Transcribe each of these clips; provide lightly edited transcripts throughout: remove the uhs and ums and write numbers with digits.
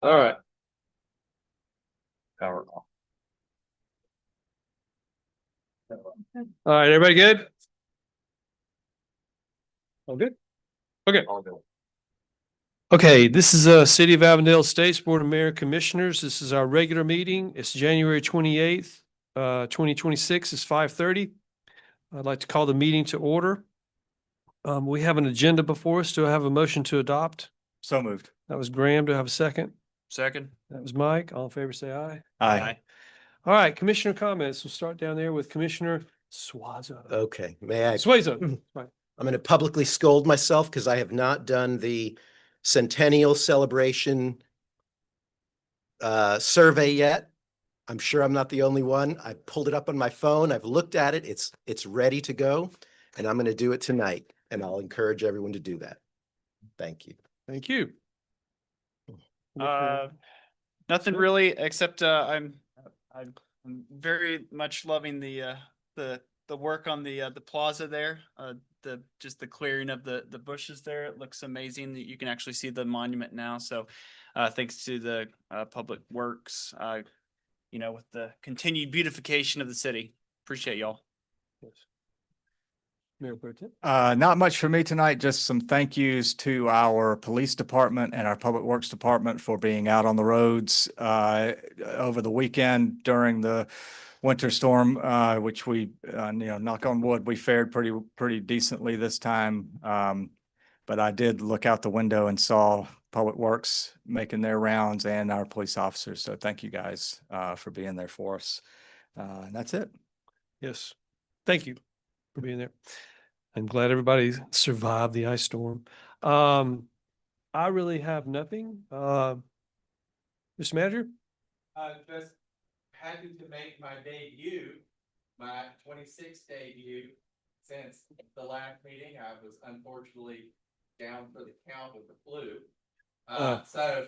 All right. Power off. All right, everybody good? All good? Okay. All good. Okay, this is City of Avondale Estates Board of Mayor and Commissioners. This is our regular meeting. It's January 28th, 2026. It's 5:30. I'd like to call the meeting to order. We have an agenda before us. Do I have a motion to adopt? So moved. That was Graham. Do I have a second? Second. That was Mike. All in favor, say aye. Aye. All right, Commissioner comments. We'll start down there with Commissioner Swazo. Okay, may I? Swazo. Right. I'm going to publicly scold myself because I have not done the centennial celebration survey yet. I'm sure I'm not the only one. I pulled it up on my phone. I've looked at it. It's ready to go, and I'm going to do it tonight. And I'll encourage everyone to do that. Thank you. Thank you. Nothing really, except I'm very much loving the work on the plaza there. Just the clearing of the bushes there. It looks amazing that you can actually see the monument now. So thanks to the Public Works, with the continued beautification of the city. Appreciate y'all. Yes. Mayor Pro Tem. Not much for me tonight, just some thank yous to our police department and our public works department for being out on the roads over the weekend during the winter storm, which we, knock on wood, we fared pretty decently this time. But I did look out the window and saw public works making their rounds and our police officers. So thank you guys for being there for us. And that's it. Yes. Thank you for being there. I'm glad everybody survived the ice storm. I really have nothing. Mr. Manager? Just happy to make my debut, my 26th debut since the last meeting. I was unfortunately down for the count with the flu. So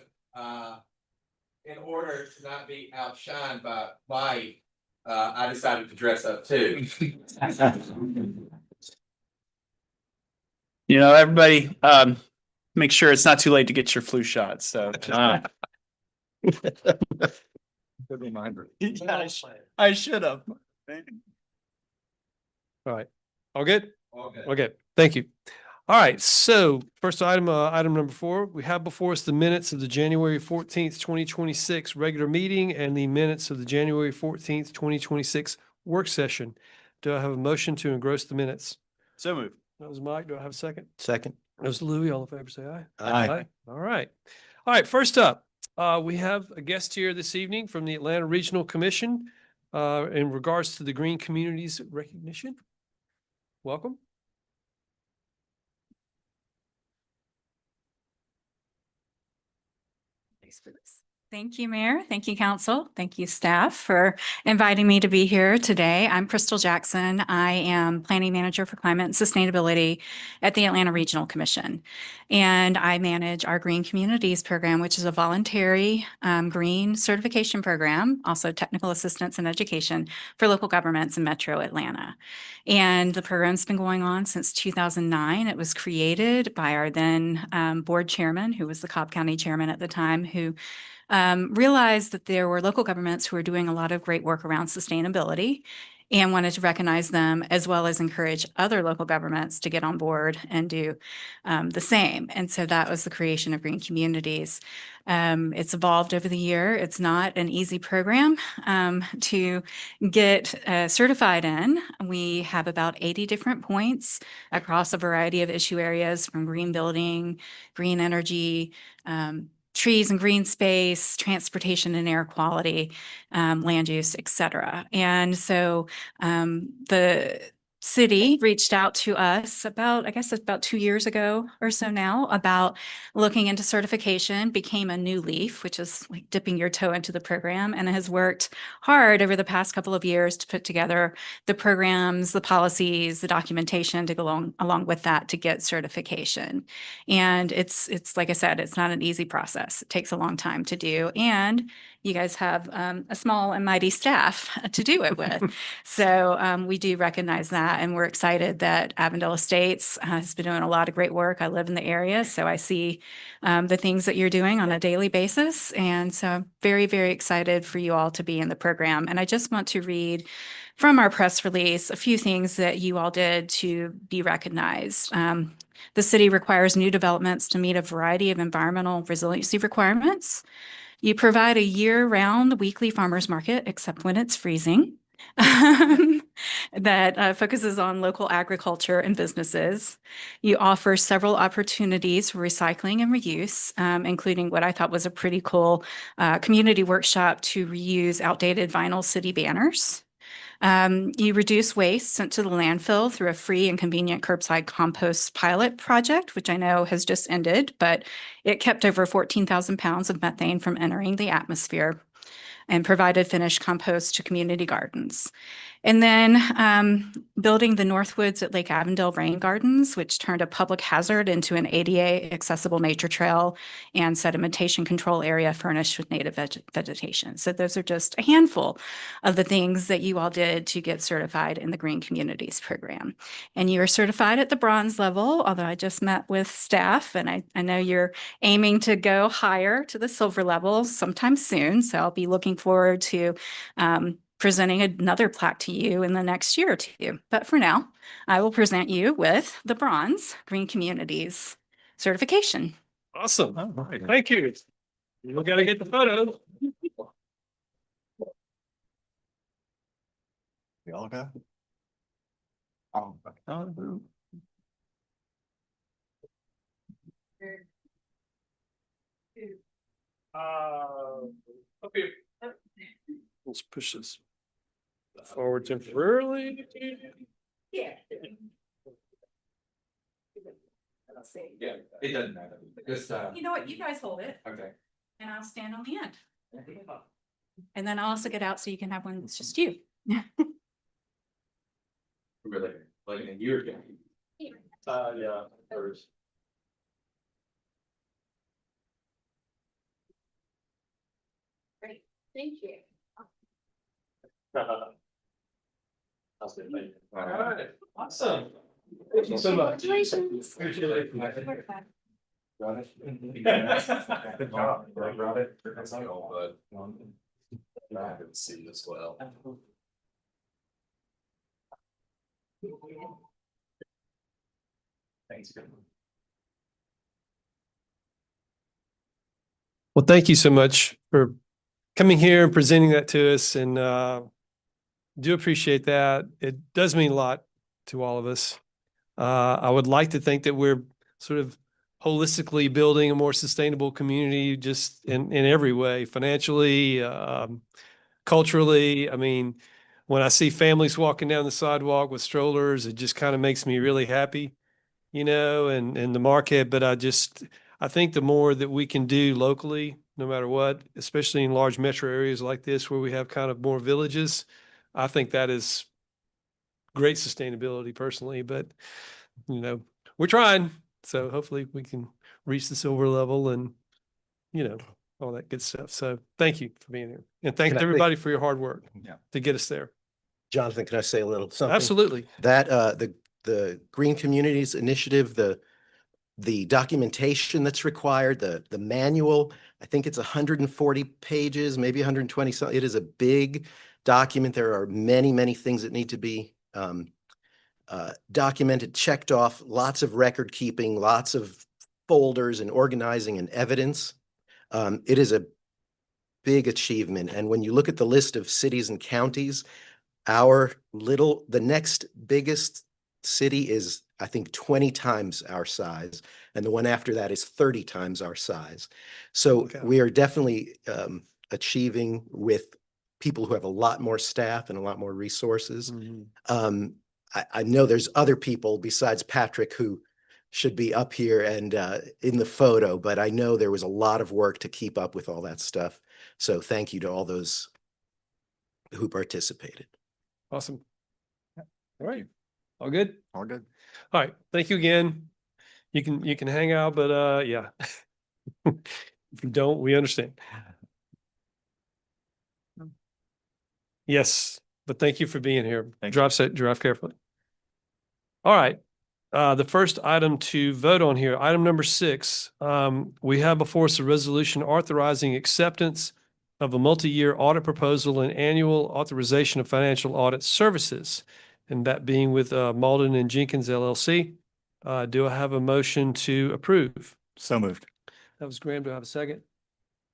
in order to not be outshined by Mike, I decided to dress up too. Everybody, make sure it's not too late to get your flu shot. So Good reminder. I should have. All right. All good? Okay. Okay. Thank you. All right. So first item, item number 4, we have before us the minutes of the January 14th, 2026 regular meeting and the minutes of the January 14th, 2026 work session. Do I have a motion to engross the minutes? So moved. That was Mike. Do I have a second? Second. That was Louis. All in favor, say aye. Aye. All right. All right. First up, we have a guest here this evening from the Atlanta Regional Commission in regards to the Green Communities recognition. Welcome. Thanks for this. Thank you, Mayor. Thank you, Council. Thank you, staff, for inviting me to be here today. I'm Crystal Jackson. I am Planning Manager for Climate and Sustainability at the Atlanta Regional Commission. And I manage our Green Communities program, which is a voluntary green certification program, also technical assistance and education for local governments in Metro Atlanta. And the program's been going on since 2009. It was created by our then board chairman, who was the Cobb County chairman at the time, who realized that there were local governments who were doing a lot of great work around sustainability and wanted to recognize them as well as encourage other local governments to get on board and do the same. And so that was the creation of Green Communities. It's evolved over the year. It's not an easy program to get certified in. We have about 80 different points across a variety of issue areas, from green building, green energy, trees and green space, transportation and air quality, land use, et cetera. And so the city reached out to us about 2 years ago or so now about looking into certification, became a new leaf, which is like dipping your toe into the program, and has worked hard over the past couple of years to put together the programs, the policies, the documentation to go along with that to get certification. And it's like I said, it's not an easy process. It takes a long time to do. And you guys have a small and mighty staff to do it with. So we do recognize that, and we're excited that Avondale Estates has been doing a lot of great work. I live in the area, so I see the things that you're doing on a daily basis. And so I'm very, very excited for you all to be in the program. And I just want to read from our press release a few things that you all did to be recognized. The city requires new developments to meet a variety of environmental resiliency requirements. You provide a year-round weekly farmers market, except when it's freezing, that focuses on local agriculture and businesses. You offer several opportunities for recycling and reuse, including what I thought was a pretty cool community workshop to reuse outdated vinyl city banners. You reduce waste sent to the landfill through a free and convenient curbside compost pilot project, which I know has just ended, but it kept over 14,000 pounds of methane from entering the atmosphere and provided finished compost to community gardens. And then building the Northwoods at Lake Avondale Rain Gardens, which turned a public hazard into an ADA accessible nature trail and sedimentation control area furnished with native vegetation. So those are just a handful of the things that you all did to get certified in the Green Communities program. And you are certified at the bronze level, although I just met with staff and I know you're aiming to go higher to the silver level sometime soon. So I'll be looking forward to presenting another plaque to you in the next year or two. But for now, I will present you with the bronze Green Communities certification. Awesome. Thank you. We got to get the photo. We all go? Oh. Okay. Let's push this forward temporarily. Yeah. Yeah, it doesn't matter. Just, You know what? You guys hold it okay. and I'll stand on the end. And then I'll also get out so you can have one that's just you. Really, like in a year ago. Yeah. First. Great. Thank you. All right, awesome. Thank you so much. Congratulations. Appreciate it. Got it? Good job. Got it. That's not all, but. I haven't seen this well. Thanks. Well, thank you so much for coming here and presenting that to us, and do appreciate that. It does mean a lot to all of us. I would like to think that we're sort of holistically building a more sustainable community just in every way, financially, culturally. I mean, when I see families walking down the sidewalk with strollers, it just kind of makes me really happy, and the market. But I think the more that we can do locally, no matter what, especially in large metro areas like this where we have kind of more villages, I think that is great sustainability personally. But, we're trying. So hopefully we can reach the silver level and, all that good stuff. So thank you for being here. And thank Can I say- everybody for your hard work Yeah. to get us there. Jonathan, can I say a little something? Absolutely. That, the Green Communities Initiative, the documentation that's required, the manual, I think it's 140 pages, maybe 120. So it is a big document. There are many, many things that need to be documented, checked off, lots of record keeping, lots of folders and organizing and evidence. It is a big achievement. And when you look at the list of cities and counties, the next biggest city is, I think, 20 times our size. And the one after that is 30 times our size. So Okay. we are definitely achieving with people who have a lot more staff and a lot more resources. I know there's other people besides Patrick who should be up here and in the photo, but I know there was a lot of work to keep up with all that stuff. So thank you to all those who participated. Awesome. All right. All good? All good. All right. Thank you again. You can hang out, but yeah. If you don't, we understand. Yes, but thank you for being here. Thank you. Drive safe, drive carefully. All right. The first item to vote on here, item number 6, we have before us a resolution authorizing acceptance of a multi-year audit proposal and annual authorization of financial audit services, and that being with Malden and Jenkins LLC. Do I have a motion to approve? So moved. That was Graham. Do I have a second?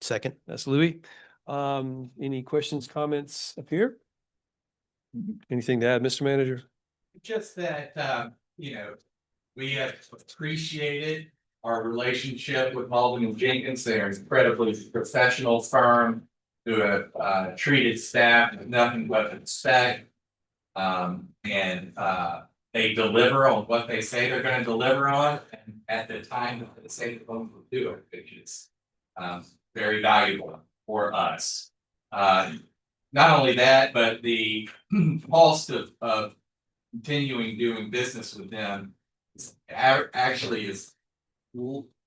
Second. That's Louis. Any questions, comments up here? Anything to add, Mr. Manager? Just that, you know, we have appreciated our relationship with Malden and Jenkins. They're an incredibly professional firm who have treated staff with nothing but respect. And they deliver on what they say they're gonna deliver on, and at the time that they say they're going to do it, which is very valuable for us. Not only that, but the cost of continuing doing business with them is actually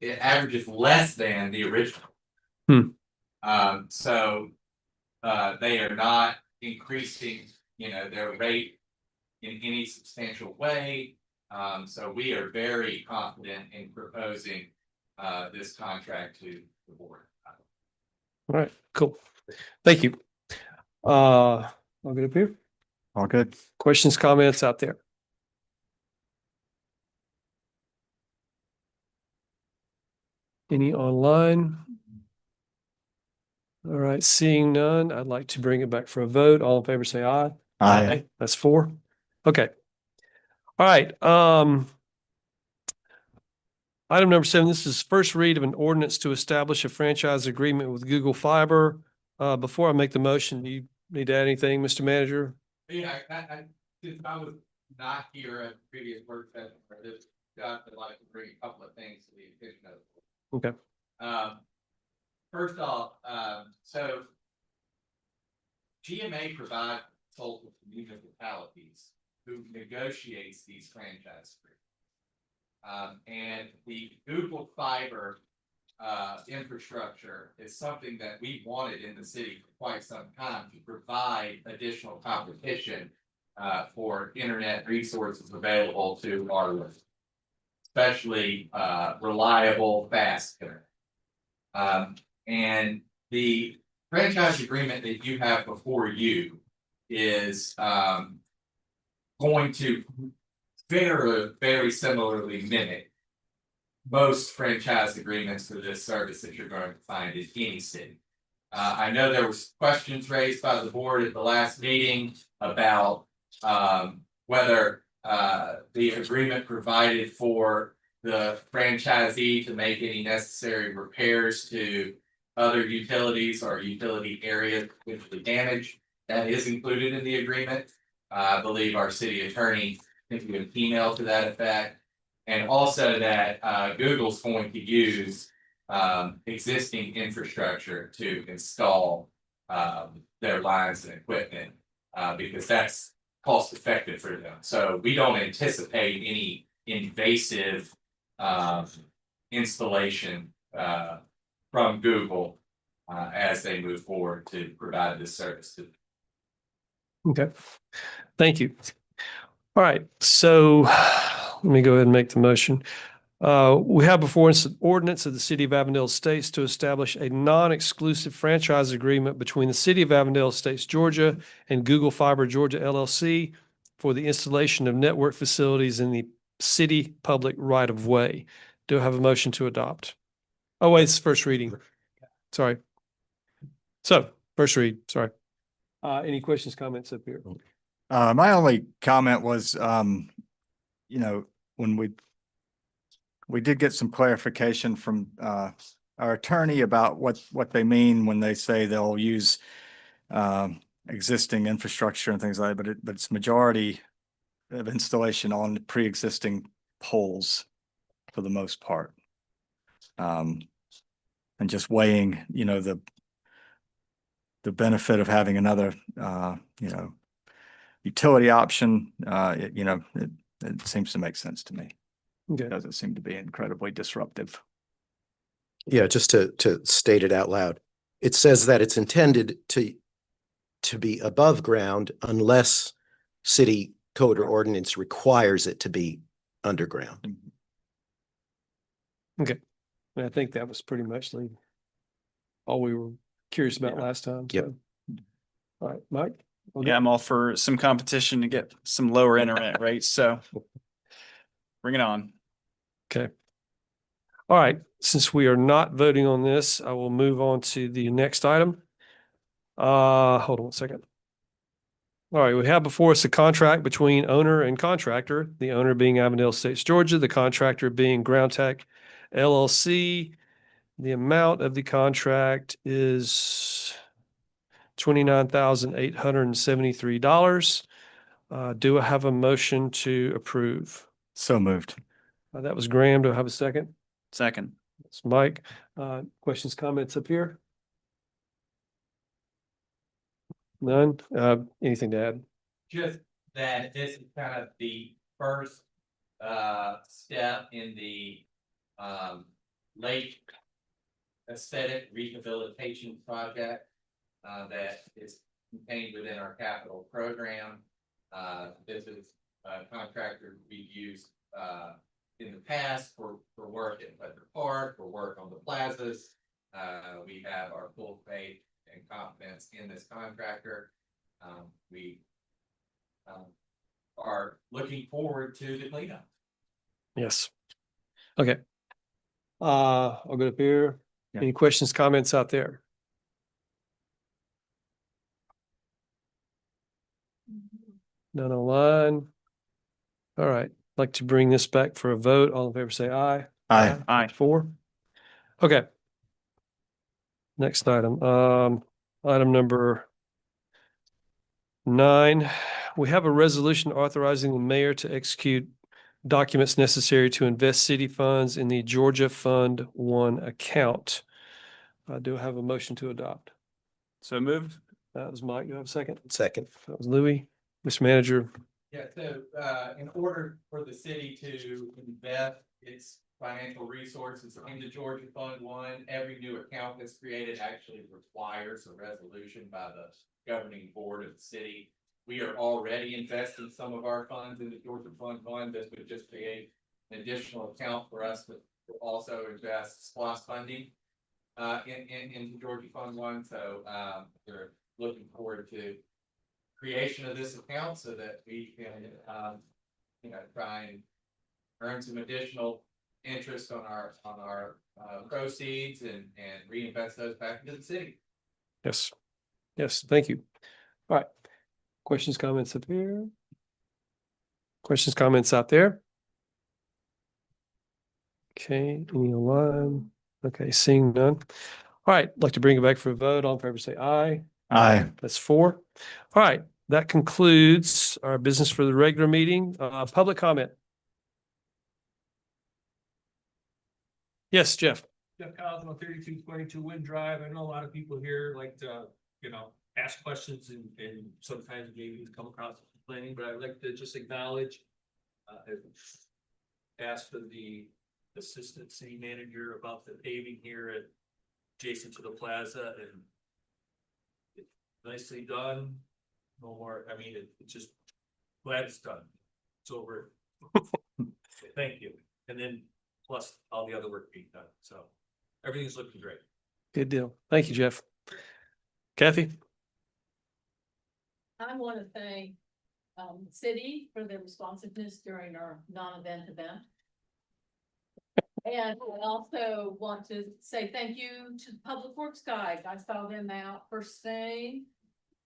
it averages less than the original. So they are not increasing, you know, their rate in any substantial way. So we are very confident in proposing this contract to the board. All right, cool. Thank you. I'll get up here. All good. Questions, comments out there? Any online? All right, seeing none, I'd like to bring it back for a vote. All in favor, say aye. Aye. That's 4. Okay. All right, item number 7, this is first read of an ordinance to establish a franchise agreement with Google Fiber. Before I make the motion, do you need to add anything, Mr. Manager? Yeah, since I was not here at previous work session for this, I'd like to bring a couple of things to the attention of the board. Okay. First off, so GMA provides consultants to municipalities who negotiates these franchise agreements. And the Google Fiber infrastructure is something that we wanted in the city for quite some time to provide additional competition for internet resources available to our residents, especially reliable, fast internet. And the franchise agreement that you have before you is going to very similarly mimic most franchise agreements for this service that you're going to find in any city. I know there was questions raised by the board at the last meeting about whether the agreement provided for the franchisee to make any necessary repairs to other utilities or utility areas potentially damaged. That is included in the agreement. I believe our city attorney sent you an email to that effect. And also that Google's going to use existing infrastructure to install their lines and equipment because that's cost effective for them. So we don't anticipate any invasive installation from Google as they move forward to provide this service to them. Okay, thank you. All right, so let me go ahead and make the motion. We have before us an ordinance of the City of Avondale Estates to establish a non-exclusive franchise agreement between the City of Avondale Estates, Georgia and Google Fiber Georgia LLC for the installation of network facilities in the city public right-of-way. Do I have a motion to adopt? Oh, wait, it's first reading. Sorry. So, first read, sorry. Any questions, comments up here? My only comment was, you know, when we did get some clarification from our attorney about what they mean when they say they'll use existing infrastructure and things like that, but it's majority of installation on pre-existing poles for the most part. And just weighing, you know, the benefit of having another, you know, utility option, it seems to make sense to me. Okay. It doesn't seem to be incredibly disruptive. Yeah, just to state it out loud. It says that it's intended to to be above ground unless city code or ordinance requires it to be underground. I think that was pretty much all we were curious about Yeah. last time. Yep. So. All right, Mike? Okay. Yeah, I'm all for some competition to get some lower internet rates, so bring it on. Okay. All right, since we are not voting on this, I will move on to the next item. Hold on 1 second. All right, we have before us a contract between owner and contractor, the owner being Avondale Estates, Georgia, the contractor being Ground Tech LLC. The amount of the contract is $29,873. Do I have a motion to approve? So moved. That was Graham. Do I have a second? Second. That's Mike. Questions, comments up here? None? Anything to add? Just that this is kind of the first step in the lake aesthetic rehabilitation project that is contained within our capital program. This is a contractor we've used in the past for work at Pleasant Park, for work on the plazas. We have our full faith and confidence in this contractor. We are looking forward to the cleanup. Yes. Okay. I'll go up here. Yeah. Any questions, comments out there? None online. All right, I'd like to bring this back for a vote. All in favor, say aye. Aye. Aye. 4. Okay. Next item, item number 9. We have a resolution authorizing the mayor to execute documents necessary to invest city funds in the Georgia Fund 1 account. I do have a motion to adopt. So moved. That was Mike. Do I have a second? Second. That was Louis. Mr. Manager, Yeah, so in order for the city to invest its financial resources into Georgia Fund 1, every new account that's created actually requires a resolution by the governing board of the city. We are already investing some of our funds into Georgia Fund 1. This would just create an additional account for us to also invest SPOS funding into Georgia Fund 1. So we're looking forward to creation of this account so that we can try and earn some additional interest on our proceeds and reinvest those back into the city. yes. Yes, thank you. All right. Questions, comments up here? Questions, comments out there? Okay, any online? Okay, seeing none. All right, I'd like to bring it back for a vote. All in favor, say aye. Aye. That's 4. All right, that concludes our business for the regular meeting. Public comment. Yes, Jeff. Jeff Collins on 3222 Wind Drive. I know a lot of people here like to, ask questions and sometimes maybe come across as complaining, but I'd like to just acknowledge, ask for the assistant city manager about the paving here at adjacent to the plaza, and it's nicely done. No more, it's just glad it's done. It's over. Thank you. And then plus all the other work being done. So everything's looking great. Good deal. Thank you, Jeff. Kathy? I want to thank the city for their responsiveness during our non-event event. And I also want to say thank you to the Public Works guys. I saw them out first thing,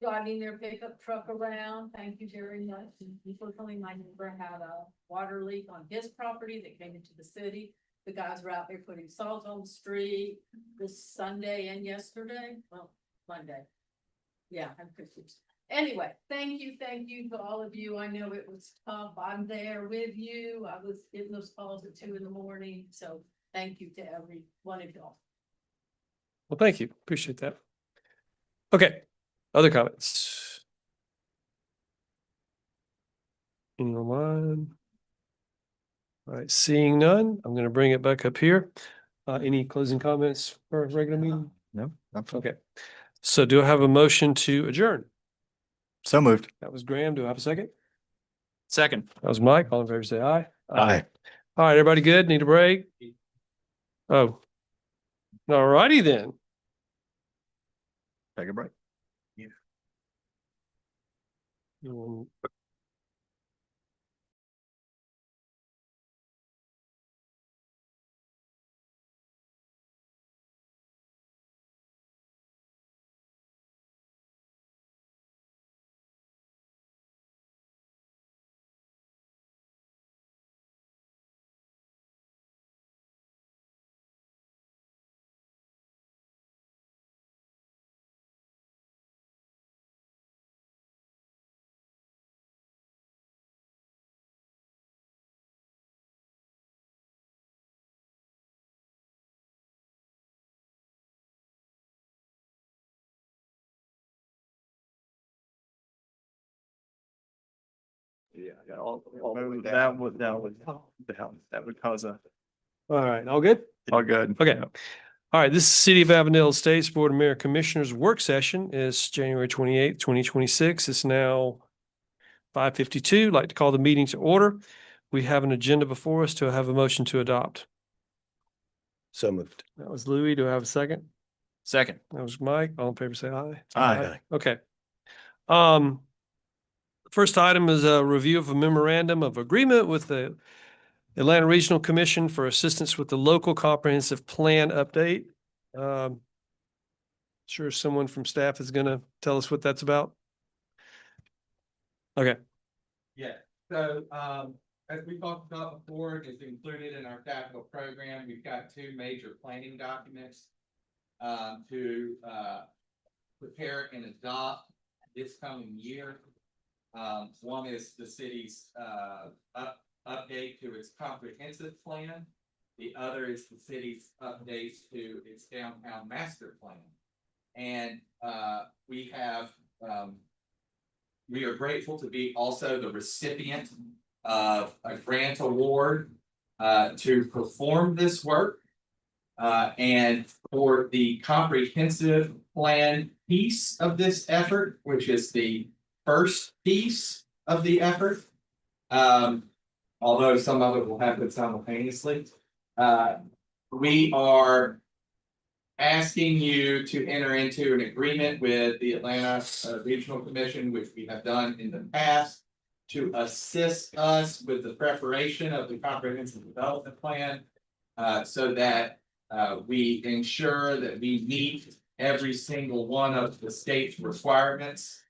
driving their pickup truck around. Thank you very much. Unfortunately, my neighbor had a water leak on his property that came into the city. The guys were out there putting salt on the street this Sunday and yesterday. Well, Monday. Yeah, I'm confused. Anyway, thank you to all of you. I know it was tough. I'm there with you. I was getting those calls at 2 a.m. So thank you to every one of y'all. Well, thank you. Appreciate that. Okay, other comments? Any online? All right, seeing none, I'm going to bring it back up here. Any closing comments for a regular meeting? No. Okay, so do I have a motion to adjourn? So moved. That was Graham. Do I have a second? Second. That was Mike. All in favor, say aye. Aye. All right, everybody good? Need a break? Oh. All righty then. Take a break. Mm, Yeah, all the way that would cause a. All right, all good? All good. Okay. All right, this is City of Avondale Estates Board of Mayor Commissioners work session is January 28th, 2026. It's now 5:52. Like to call the meeting to order. We have an agenda before us to have a motion to adopt. So moved. That was Louis. Do I have a second? Second. That was Mike. All in favor, say aye. Aye. Okay. First item is a review of a memorandum of agreement with the Atlanta Regional Commission for assistance with the local comprehensive plan update. Sure someone from staff is gonna tell us what that's about. Okay, Yeah, so, as we talked about before, it's included in our capital program. We've got two major planning documents. To prepare and adopt this coming year. One is the city's, update to its comprehensive plan. The other is the city's updates to its downtown master plan. And, we have, we are grateful to be also the recipient of a grant award to perform this work. And for the comprehensive plan piece of this effort, which is the first piece of the effort. Although some of it will happen simultaneously. We are asking you to enter into an agreement with the Atlanta Regional Commission, which we have done in the past, to assist us with the preparation of the comprehensive development plan, so that we ensure that we meet every single one of the state's requirements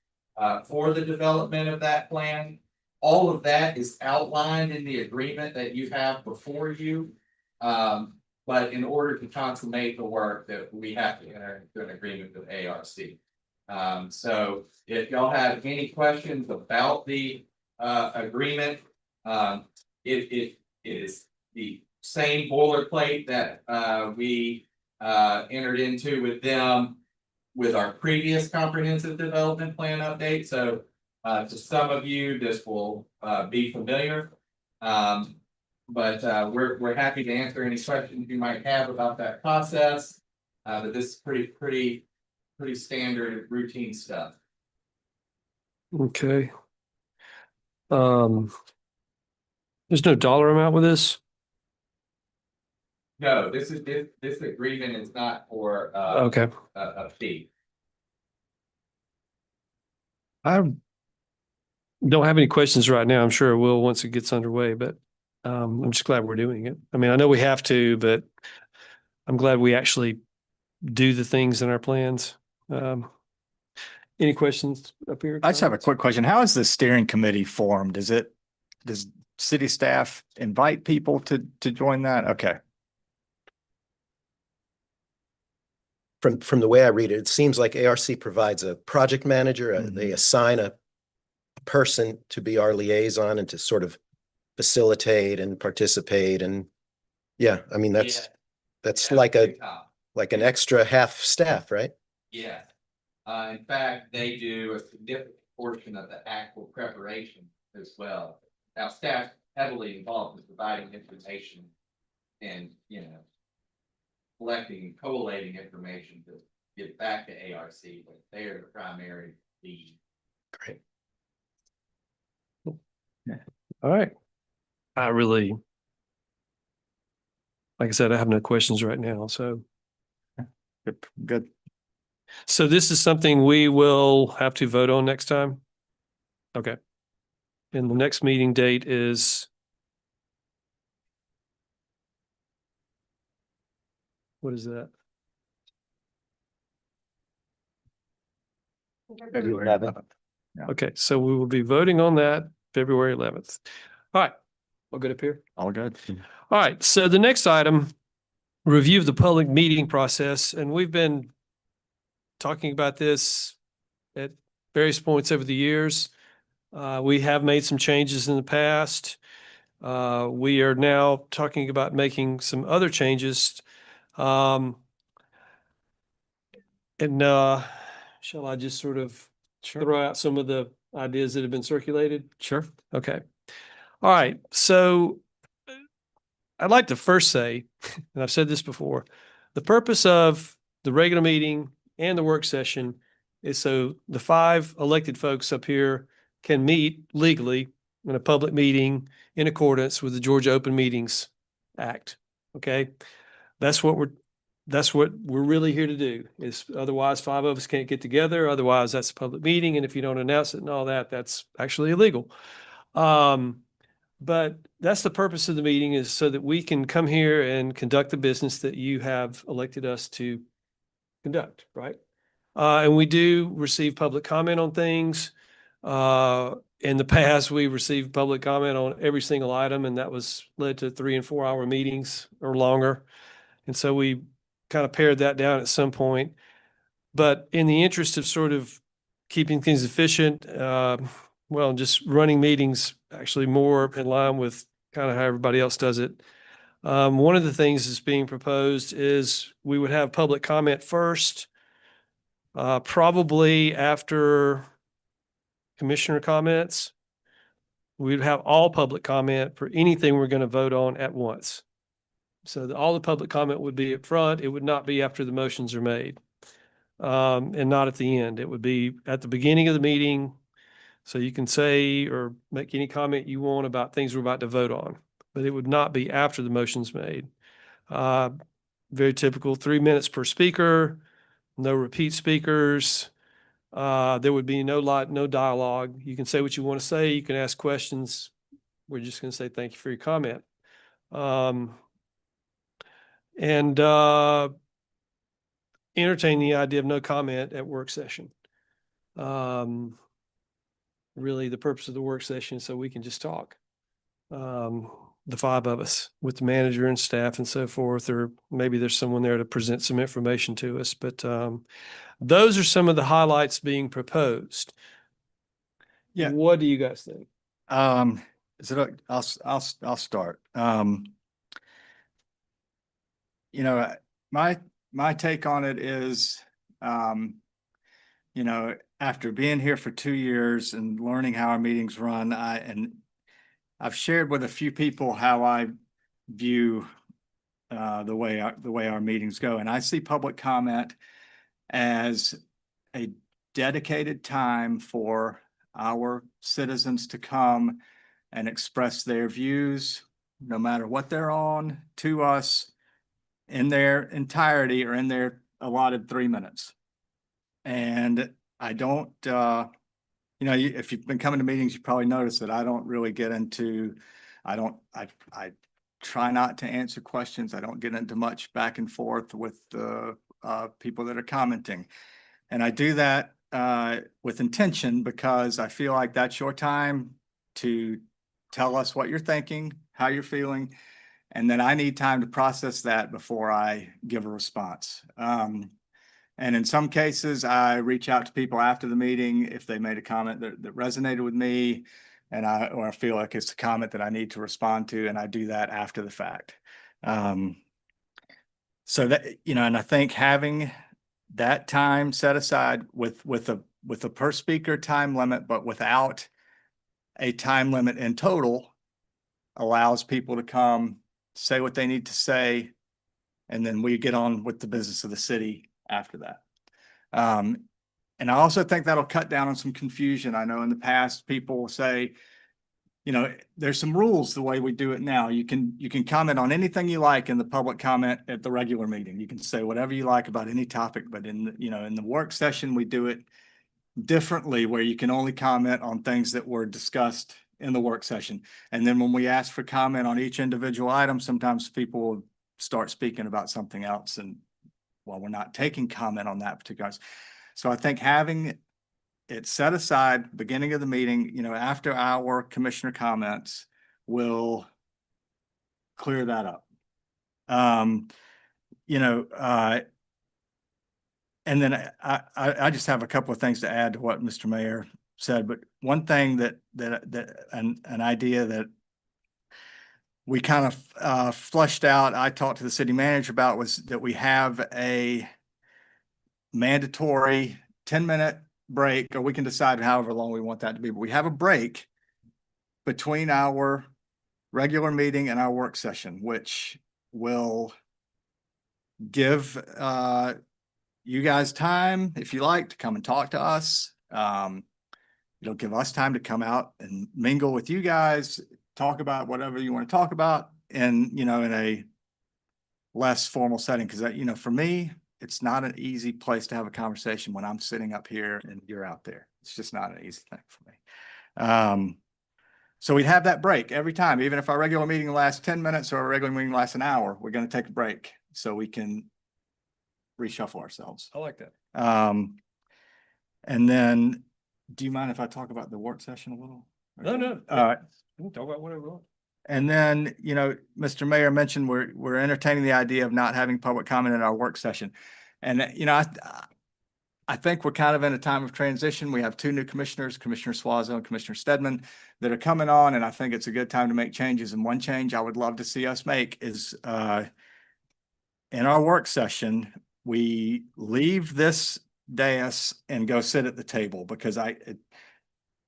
for the development of that plan. All of that is outlined in the agreement that you have before you. But in order to consummate the work, that we have to enter into an agreement with ARC. So if y'all have any questions about the agreement, it is the same boilerplate that we entered into with them with our previous comprehensive development plan update. So to some of you, this will be familiar. But we're happy to answer any questions you might have about that process. But this is pretty standard routine stuff. okay. There's no dollar amount with this? No, this agreement is not for Okay. a fee. I don't have any questions right now. I'm sure I will once it gets underway, but I'm just glad we're doing it. I mean, I know we have to, but I'm glad we actually do the things in our plans. Any questions up here? I just have a comments? quick question. How is the steering committee formed? Does city staff invite people to join that? Okay. From the way I read it, it seems like ARC provides a project manager, they assign a person to be our liaison and to sort of facilitate and participate and yeah, I mean, that's Yeah, like big time. like an extra half staff, right? Yeah. In fact, they do a significant portion of the actual preparation as well. Now, staff heavily involved in providing information and, collecting and collating information to get back to ARC, but they are the primary lead. Great. All right. I really, like I said, I have no questions right now. So, Good. so this is something we will have to vote on next time? Okay. And the next meeting date is, what is that? February 11th. Okay, so we will be voting on that February 11th. All right, we'll get up here. All good. All right, so the next item, review of the public meeting process, and we've been talking about this at various points over the years. We have made some changes in the past. We are now talking about making some other changes. And shall I just sort of throw out some of the ideas that have been circulated? Sure. Okay. All right. So I'd like to first say, and I've said this before, the purpose of the regular meeting and the work session is so the 5 elected folks up here can meet legally in a public meeting in accordance with the Georgia Open Meetings Act. Okay? That's what we're really here to do. Is otherwise 5 of us can't get together. Otherwise, that's a public meeting. And if you don't announce it and all that, that's actually illegal. But that's the purpose of the meeting, is so that we can come here and conduct the business that you have elected us to conduct, right? And we do receive public comment on things. In the past, we received public comment on every single item, and that was led to 3 and 4 hour meetings or longer. And so we kind of pared that down at some point. But in the interest of sort of keeping things efficient, well, just running meetings actually more in line with kind of how everybody else does it. One of the things that's being proposed is we would have public comment first, probably after commissioner comments. We'd have all public comment for anything we're going to vote on at once. So all the public comment would be up front. It would not be after the motions are made, and not at the end. It would be at the beginning of the meeting. So you can say or make any comment you want about things we're about to vote on, but it would not be after the motion's made. Very typical, 3 minutes per speaker, no repeat speakers. There would be no dialogue. You can say what you want to say. You can ask questions. We're just going to say thank you for your comment. And entertain the idea of no comment at work session. Really the purpose of the work session is so we can just talk. The 5 of us with the manager and staff and so forth, or maybe there's someone there to present some information to us. But those are some of the highlights being proposed. Yeah. What do you guys think? I'll start. You know, my take on it is, you know, after being here for 2 years and learning how our meetings run, I've shared with a few people how I view the way our meetings go, and I see public comment as a dedicated time for our citizens to come and express their views, no matter what they're on, to us in their entirety or in their allotted 3 minutes. And I don't, you know, if you've been coming to meetings, you probably noticed that I don't really get into, I try not to answer questions. I don't get into much back and forth with the people that are commenting. And I do that with intention, because I feel like that's your time to tell us what you're thinking, how you're feeling, and then I need time to process that before I give a response. And in some cases, I reach out to people after the meeting if they made a comment that resonated with me, and or I feel like it's a comment that I need to respond to, and I do that after the fact. So that, you know, and I think having that time set aside with a per speaker time limit, but without a time limit in total, allows people to come, say what they need to say, and then we get on with the business of the city after that. And I also think that'll cut down on some confusion. I know in the past, people will say, you know, there's some rules the way we do it now. You can comment on anything you like in the public comment at the regular meeting. You can say whatever you like about any topic, but in the work session, we do it differently where you can only comment on things that were discussed in the work session. And then when we ask for comment on each individual item, sometimes people will start speaking about something else, and well, we're not taking comment on that particular. So I think having it set aside, beginning of the meeting, after our commissioner comments, will clear that up. And then I just have a couple of things to add to what Mr. Mayor said, but one thing that an idea that we kind of flushed out, I talked to the city manager about, was that we have a mandatory 10-minute break, or we can decide however long we want that to be, but we have a break between our regular meeting and our work session, which will give you guys time, if you like, to come and talk to us. It'll give us time to come out and mingle with you guys, talk about whatever you want to talk about, and in a less formal setting. Because for me, it's not an easy place to have a conversation when I'm sitting up here and you're out there. It's just not an easy thing for me. So we'd have that break every time, even if our regular meeting lasts 10 minutes or our regular meeting lasts an hour, we're going to take a break so we can reshuffle ourselves. I like that. And then, do you mind if I talk about the work session a little? No. We can talk about whatever we want. And then, Mr. Mayor mentioned we're entertaining the idea of not having public comment in our work session. And, I think we're kind of in a time of transition. We have two new commissioners, Commissioner Suazo and Commissioner Stedman, that are coming on, and I think it's a good time to make changes. And one change I would love to see us make is in our work session, we leave this dais and go sit at the table, because I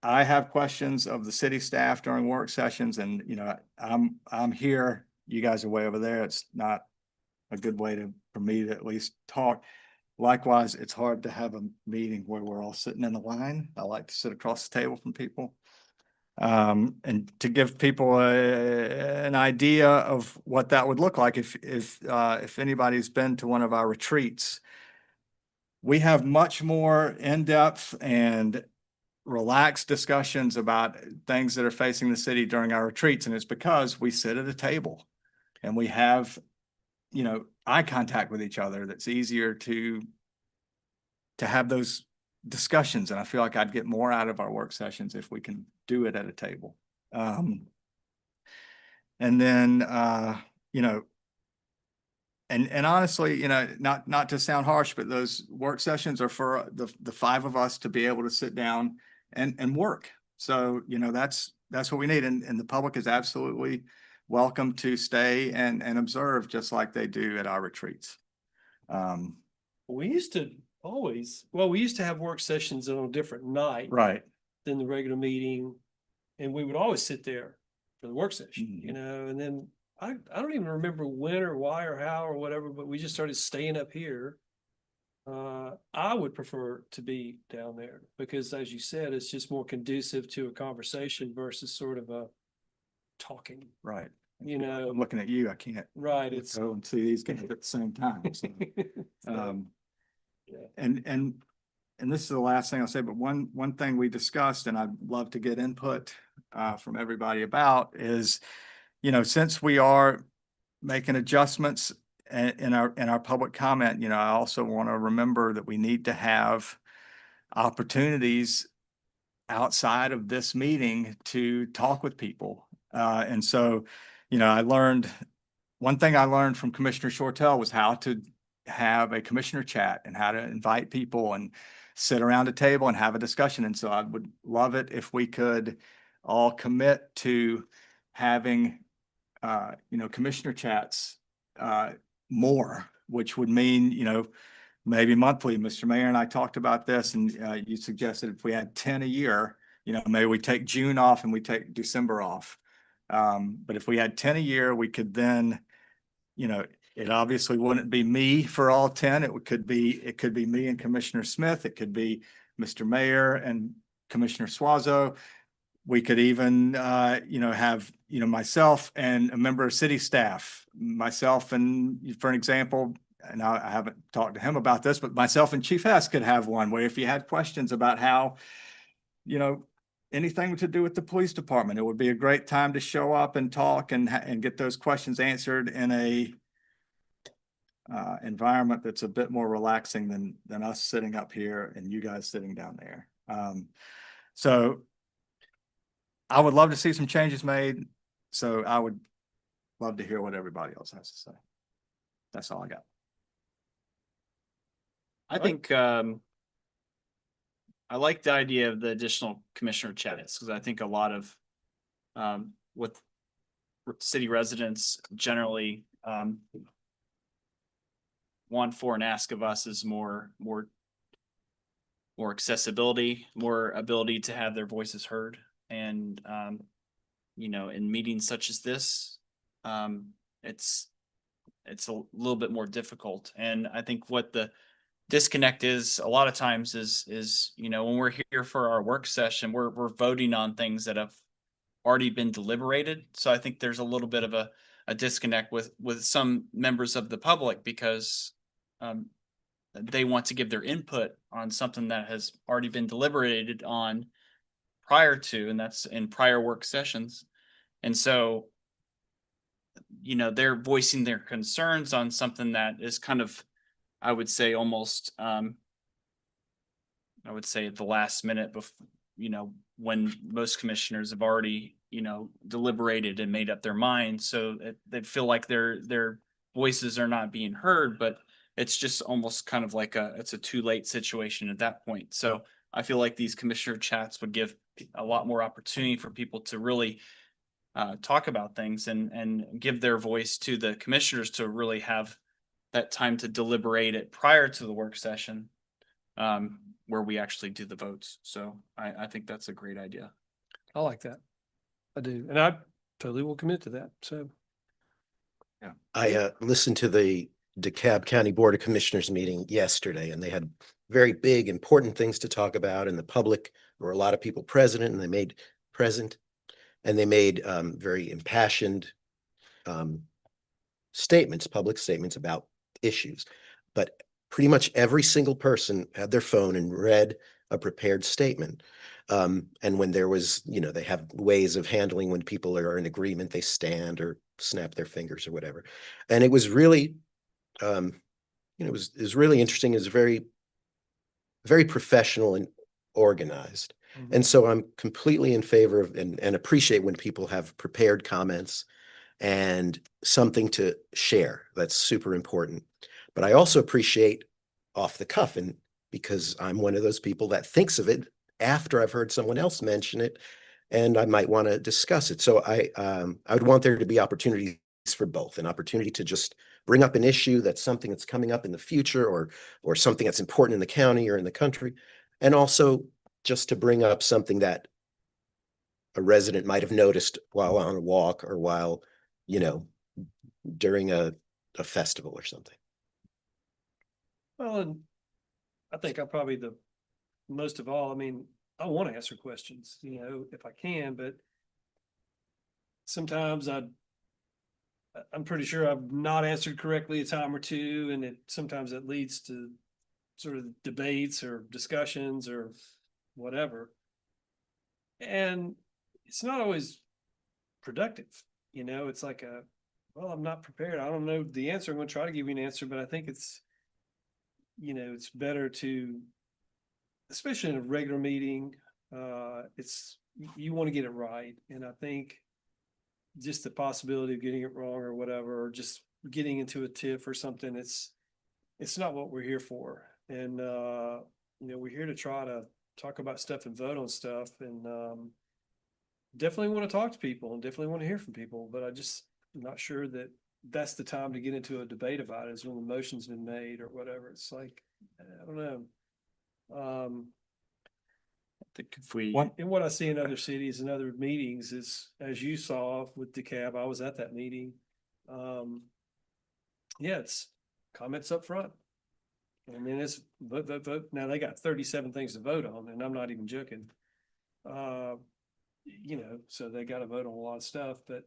have questions of the city staff during work sessions, and I'm here, you guys are way over there. It's not a good way for me to at least talk. Likewise, it's hard to have a meeting where we're all sitting in a line. I like to sit across the table from people. And to give people an idea of what that would look like, if anybody's been to one of our retreats, we have much more in-depth and relaxed discussions about things that are facing the city during our retreats. And it's because we sit at a table and we have, eye contact with each other. That's easier to have those discussions. And I feel like I'd get more out of our work sessions if we can do it at a table. And then, and honestly, not to sound harsh, but those work sessions are for the five of us to be able to sit down and work. So, that's what we need. And the public is absolutely welcome to stay and observe, just like they do at our retreats. We used to have work sessions on a different night. Right. Than the regular meeting. And we would always sit there for the work session, and then I don't even remember when or why or how or whatever, but we just started staying up here. I would prefer to be down there because, as you said, it's just more conducive to a conversation versus sort of a talking. Right. I'm looking at you. I can't. Right. It's go and see these guys at the same time. So, yeah. And this is the last thing I'll say, but one thing we discussed, and I'd love to get input from everybody about, is, since we are making adjustments in our public comment, I also want to remember that we need to have opportunities outside of this meeting to talk with people. And so, one thing I learned from Commissioner Shortell was how to have a commissioner chat and how to invite people and sit around a table and have a discussion. And so I would love it if we could all commit to having, commissioner chats more, which would mean, maybe monthly. Mr. Mayor and I talked about this, and you suggested if we had 10 a year, maybe we take June off and we take December off. But if we had 10 a year, we could then, it obviously wouldn't be me for all 10. It could be me and Commissioner Smith. It could be Mr. Mayor and Commissioner Suazo. We could even, have, myself and a member of city staff, myself and, for an example, and I haven't talked to him about this, but myself and Chief Hess could have one where if you had questions about how, anything to do with the police department, it would be a great time to show up and talk and get those questions answered in a environment that's a bit more relaxing than us sitting up here and you guys sitting down there. So I would love to see some changes made. So I would love to hear what everybody else has to say. That's all I got. I think, I like the idea of the additional commissioner chats, because I think a lot of, what city residents generally, want for and ask of us is more accessibility, more ability to have their voices heard. And, in meetings such as this, it's a little bit more difficult. And I think what the disconnect is a lot of times is, when we're here for our work session, we're voting on things that have already been deliberated. So I think there's a little bit of a disconnect with some members of the public, because they want to give their input on something that has already been deliberated on prior to, and that's in prior work sessions. And so, they're voicing their concerns on something that is kind of, I would say almost, I would say at the last minute before, when most commissioners have already, deliberated and made up their minds. So they feel like their voices are not being heard, but it's just almost kind of like it's a too late situation at that point. So I feel like these commissioner chats would give a lot more opportunity for people to really talk about things and give their voice to the commissioners to really have that time to deliberate it prior to the work session, where we actually do the votes. So I think that's a great idea. I like that. I do. And I totally will commit to that. So. Yeah. I listened to the DeKalb County Board of Commissioners meeting yesterday, and they had very big, important things to talk about, and the public, there were a lot of people present, and they made very impassioned statements, public statements about issues. But pretty much every single person had their phone and read a prepared statement. And when there was, they have ways of handling when people are in agreement, they stand or snap their fingers or whatever. And it was really, it was really interesting. It was very, very professional and organized. And so I'm completely in favor of and appreciate when people have prepared comments and something to share. That's super important. But I also appreciate off the cuff, and because I'm one of those people that thinks of it after I've heard someone else mention it, and I might want to discuss it. So I would want there to be opportunities for both, an opportunity to just bring up an issue that's something that's coming up in the future, or something that's important in the county or in the country, and also just to bring up something that a resident might have noticed while on a walk or while, during a festival or something. Well, and I think I'm probably the most of all, I mean, I want to answer questions, if I can, but sometimes I'm pretty sure I've not answered correctly a time or two, and sometimes it leads to sort of debates or discussions or whatever. And it's not always productive, it's like well, I'm not prepared. I don't know the answer. I'm going to try to give you an answer, but I think it's better to, especially in a regular meeting, you want to get it right. And I think just the possibility of getting it wrong or whatever, or just getting into a tiff or something, it's not what we're here for. And, we're here to try to talk about stuff and vote on stuff, and definitely want to talk to people and definitely want to hear from people, but I'm not sure that that's the time to get into a debate about it, is when the motion's been made or whatever. It's like, I don't know. I think if we, And what I see in other cities and other meetings is, as you saw with DeKalb, I was at that meeting. It's comments up front. And then it's vote. Now they got 37 things to vote on, and I'm not even joking. you know, so they got to vote on a lot of stuff, but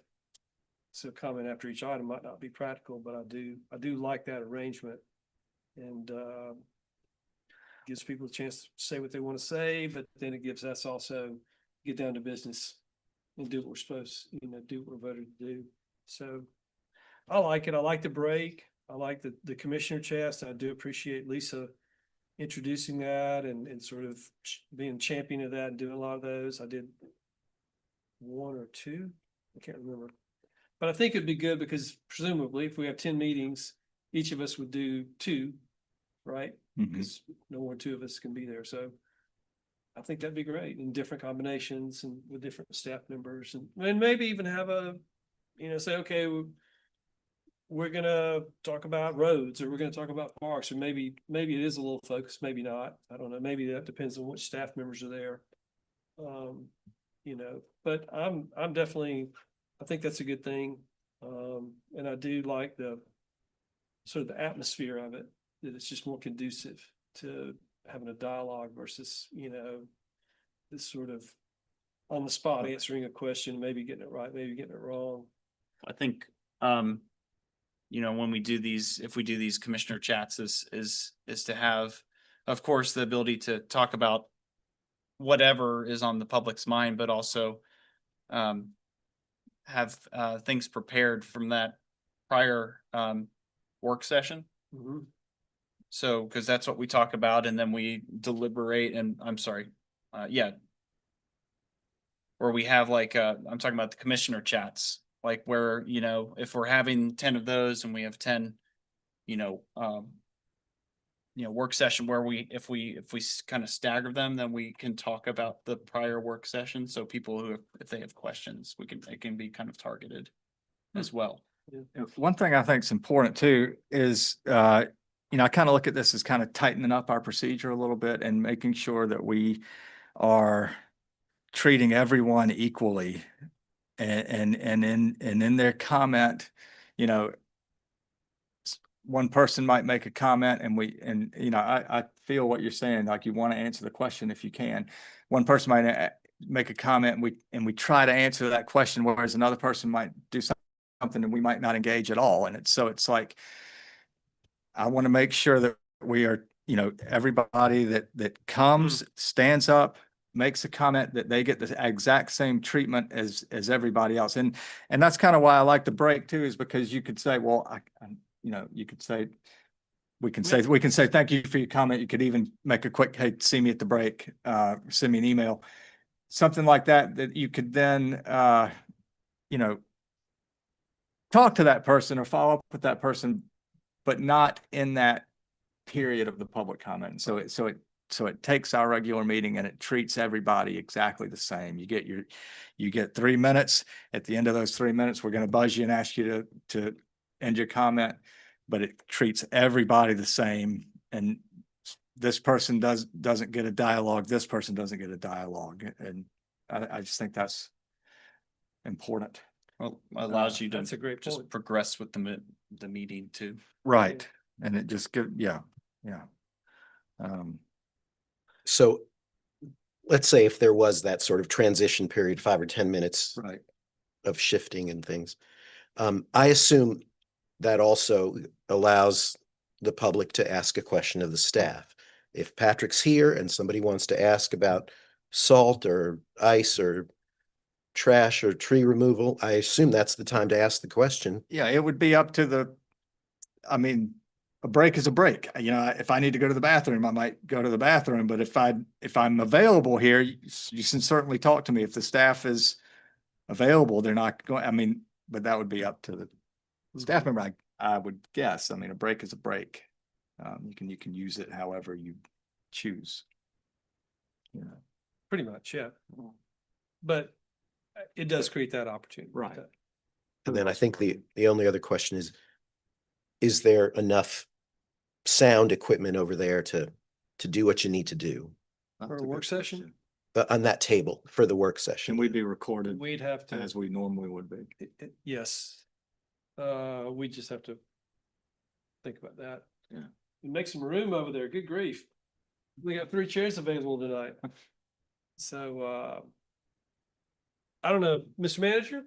so comment after each item might not be practical, but I do like that arrangement. And, gives people a chance to say what they want to say, but then it gives us also get down to business and do what we're supposed, do what we're voted to do. So I like it. I like the break. I like the commissioner chest. I do appreciate Lisa introducing that and sort of being champion of that and doing a lot of those. I did one or two. I can't remember. But I think it'd be good because presumably if we have 10 meetings, each of us would do 2, right? Because no more than 2 of us can be there. So I think that'd be great in different combinations and with different staff members and maybe even have say, okay, we're going to talk about roads or we're going to talk about parks, or maybe it is a little focused, maybe not. I don't know. Maybe that depends on which staff members are there. But I'm definitely, I think that's a good thing. And I do like the sort of the atmosphere of it, that it's just more conducive to having a dialogue versus, this sort of on the spot answering a question, maybe getting it right, maybe getting it wrong. I think, when we do these, if we do these commissioner chats is to have, of course, the ability to talk about whatever is on the public's mind, but also, have, things prepared from that prior, work session. Mhm. So, cause that's what we talk about and then we deliberate and where we have like, I'm talking about the commissioner chats, like where, if we're having 10 of those and we have 10, work session where if we kind of stagger them, then we can talk about the prior work session. So people who, if they have questions, it can be kind of targeted as well. One thing I think is important too is, I kind of look at this as kind of tightening up our procedure a little bit and making sure that we are treating everyone equally. And in their comment, one person might make a comment and I feel what you're saying, like you want to answer the question if you can. One person might make a comment and we try to answer that question, whereas another person might do something and we might not engage at all. And it's like, I want to make sure that we are, everybody that comes, stands up, makes a comment, that they get the exact same treatment as everybody else. And that's kind of why I like the break too, is because you could say, well, you could say, we can say, thank you for your comment. You could even make a quick, hey, see me at the break, send me an email, something like that you could then, talk to that person or follow up with that person, but not in that period of the public comment. So it takes our regular meeting and it treats everybody exactly the same. You get 3 minutes. At the end of those 3 minutes, we're going to buzz you and ask you to end your comment, but it treats everybody the same. And this person doesn't get a dialogue. This person doesn't get a dialogue. And I just think that's important. Well, allows you to That's a great just point. progress with the meeting too. Right. And it just yeah. So let's say if there was that sort of transition period, 5 or 10 minutes Right. of shifting and things. I assume that also allows the public to ask a question of the staff. If Patrick's here and somebody wants to ask about salt or ice or trash or tree removal, I assume that's the time to ask the question. Yeah, it would be up to a break is a break. If I need to go to the bathroom, I might go to the bathroom, but if I'm available here, you can certainly talk to me. If the staff is available, they're not going, but that would be up to the staff member, I would guess. A break is a break. You can use it however you choose. Pretty much, yeah. But it does create that opportunity. Right. And then I think the only other question is there enough sound equipment over there to do what you need to do For a work session? on that table for the work session? Can we be recorded We'd have to. as we normally would be? Yes. We just have to think about that. Yeah. Make some room over there. Good grief. We got 3 chairs available tonight. So, I don't know, Mr. Manager?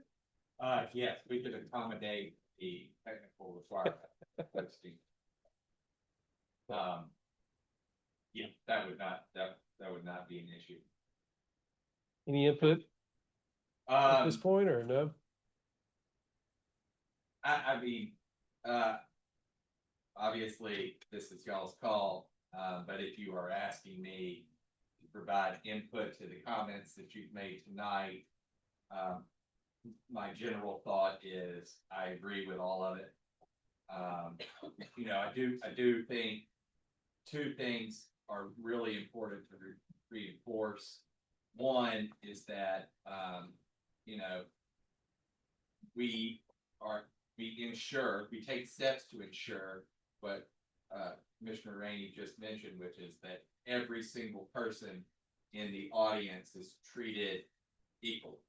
Yes, we could accommodate the technical requirement. Posting. Yeah, that would not be an issue. Any input at this Um, point or no? I mean, obviously, this is y'all's call, but if you are asking me to provide input to the comments that you've made tonight, my general thought is I agree with all of it. You know, I do think two things are really important to reinforce. One is that, you know, we take steps to ensure what Commissioner Rainey just mentioned, which is that every single person in the audience is treated equal.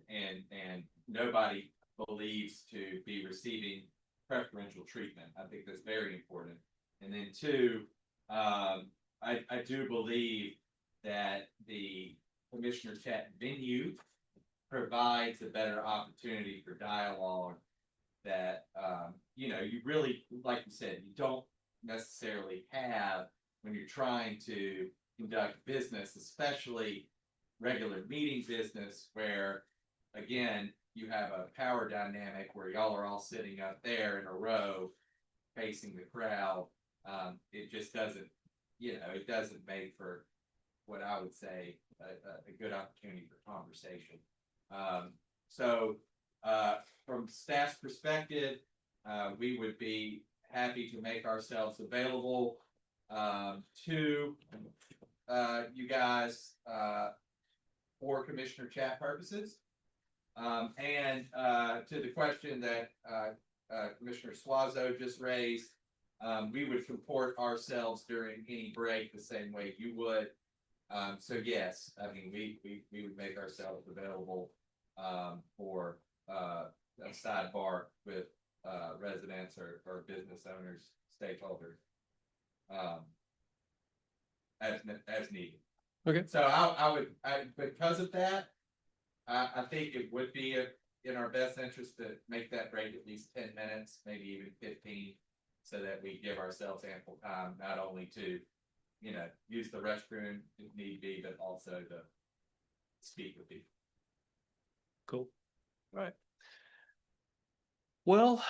And nobody believes to be receiving preferential treatment. I think that's very important. And then two, I do believe that the Commissioner Chat venue provides a better opportunity for dialogue that, you know, you really, like you said, you don't necessarily have when you're trying to conduct business, especially regular meeting business, where, again, you have a power dynamic where y'all are all sitting up there in a row facing the crowd. It just doesn't, you know, it doesn't make for what I would say a good opportunity for conversation. So from staff's perspective, we would be happy to make ourselves available to you guys for Commissioner Chat purposes. And to the question that Commissioner Suazo just raised, we would comport ourselves during any break the same way you would. So yes, I mean, we would make ourselves available for a sidebar with residents or business owners, stakeholders, as needed. Okay. So because of that, I think it would be in our best interest to make that break at least 10 minutes, maybe even 15, so that we give ourselves ample time, not only to, you know, use the restroom if need be, but also to speak with people. Cool. All right. Well,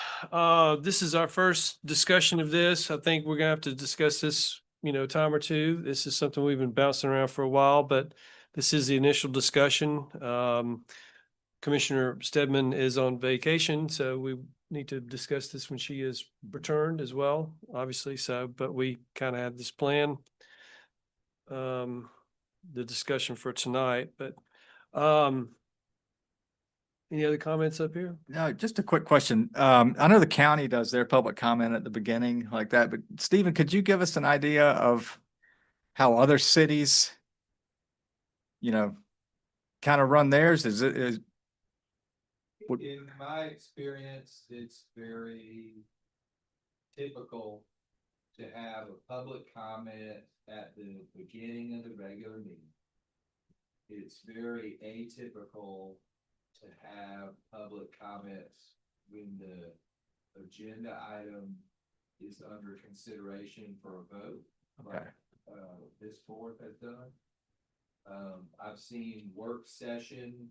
this is our first discussion of this. I think we're gonna have to discuss this, you know, time or two. This is something we've been bouncing around for a while, but this is the initial discussion. Commissioner Stedman is on vacation, so we need to discuss this when she is returned as well, obviously. So, but we kind of had this plan, the discussion for tonight, but, any other comments up here? No, just a quick question. I know the county does their public comment at the beginning like that, but Stephen, could you give us an idea of how other cities, you know, kind of run theirs? Is In my experience, it's very typical to have a public comment at the beginning of the regular meeting. It's very atypical to have public comments when the agenda item is under consideration for a vote. Okay. Like, this board has done. I've seen work session.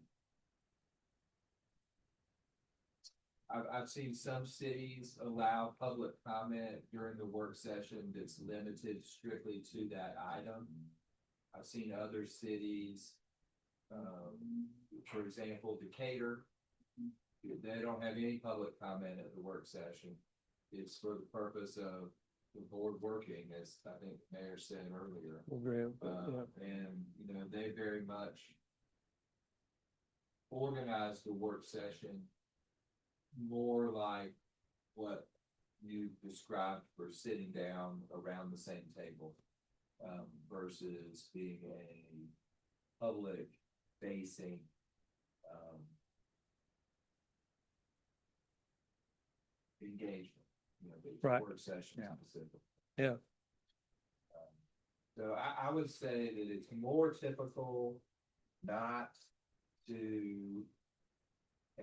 I've seen some cities allow public comment during the work session that's limited strictly to that item. I've seen other cities, for example, Decatur, they don't have any public comment at the work session. It's for the purpose of the board working, as I think the mayor said earlier. And, you know, they very much organize the work session more like what you described for sitting down around the same table, versus being a public facing, engagement, you know, the Right. work session Yeah. specific. Yeah. So I would say that it's more typical not to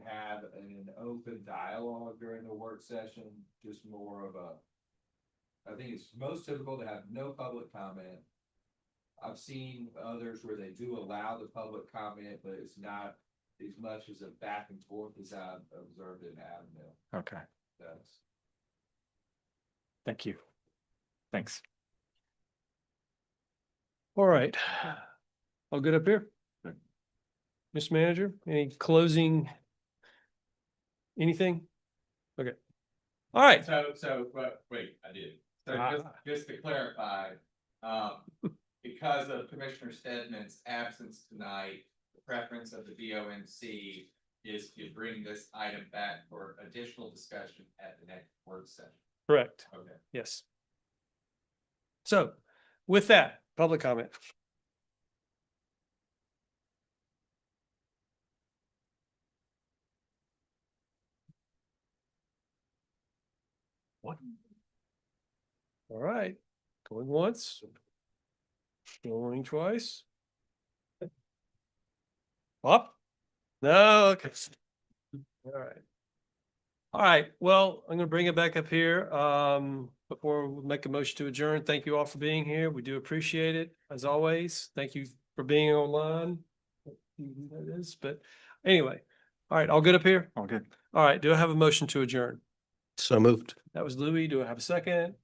have an open dialogue during the work session, just more of a, I think it's most typical to have no public comment. I've seen others where they do allow the public comment, but it's not as much as a back and forth as I've observed in Avondale. Okay, That's thank you. Thanks. All right. All good up here? Mr. Manager, any closing? Anything? Okay. All right. But wait, I did. So Ah. just to clarify, because of Commissioner Stedman's absence tonight, the preference of the BOMC is to bring this item back for additional discussion at the next work session. Correct. Okay. Yes. So with that, public comment. What? All right, going once. Going twice. Up? No, okay. All right. All right, well, I'm gonna bring it back up here. Before we make a motion to adjourn, thank you all for being here. We do appreciate it, as always. Thank you for being online. That is, but anyway, all right, all good up here? All good. All right, do I have a motion to adjourn? So moved. That was Louis. Do I have a second?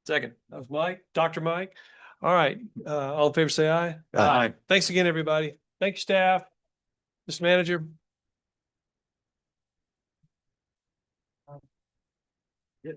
Second. That was Mike, Dr. Mike. All right, all in favor, say aye. Aye. Thanks again, everybody. Thank you, staff. Mr. Manager. Yes.